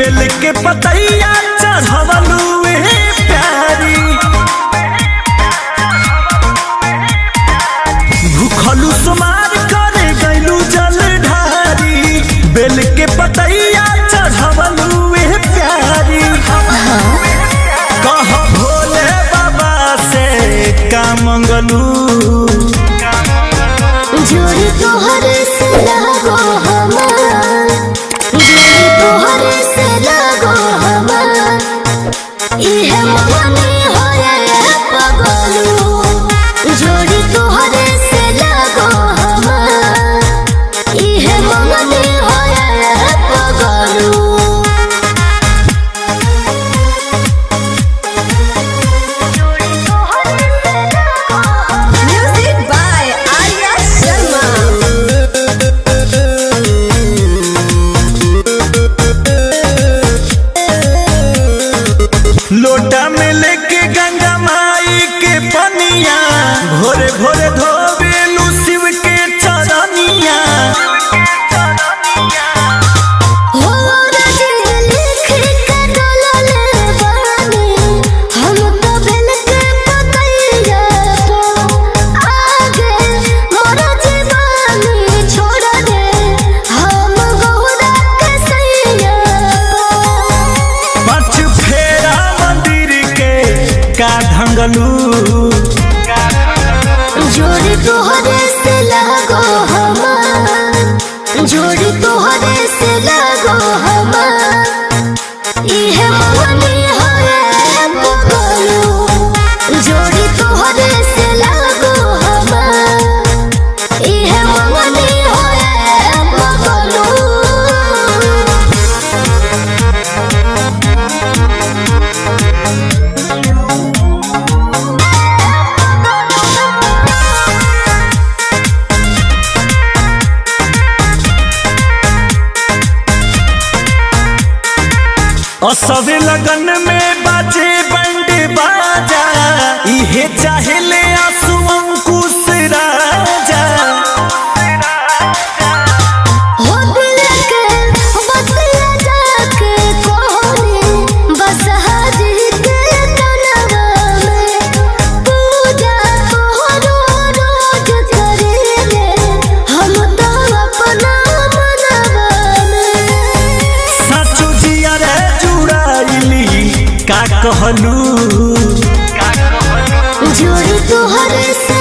बेल के पतैया चढ़वलू प्यारी भूखलू सुमार करे गैलू जल ढारी बेल के पतैया चढ़वलू प्यारी कह भोले बाबा से का मंगलू जोड़ी तोहरे से लगो हमार जोड़ी तोहरे से लगो हमार इहे मगनी होए पगलू जोड़ी तोहरे से लगो हमार इहे मगनी होए पगलू। Music by Arya Sharma. लोटा में लेके गंगा माई के पनिया भोरे भोरे धोबेलू शिव के चरनिया हो राजी लिख के डोलले बानी हम तो बेल के पतैया आगे मोर जीवानी छोड़ दे हम गौरा के सैया पाँच फेरा मंदिर के का ढंगलू जोड़ी तोहरे से लगो हमार जोड़ी तोहरे से लगो हमार इहे मगनी होए पगलू जोड़ी तोहरे से लगो हमार इहे मगनी होए पगलू। असबे लगन में बाजे बंड बाजा इहे चाहे ले आंसू अंकुश राजा हो दिल के बतिया जाके कोहनी बस हाजी के कनवा में पूजा तोहरो रोज करेले हम तो अपना मनवा में साचो जिया रे जुड़ाइली का कहलू जोड़ी तोहरे से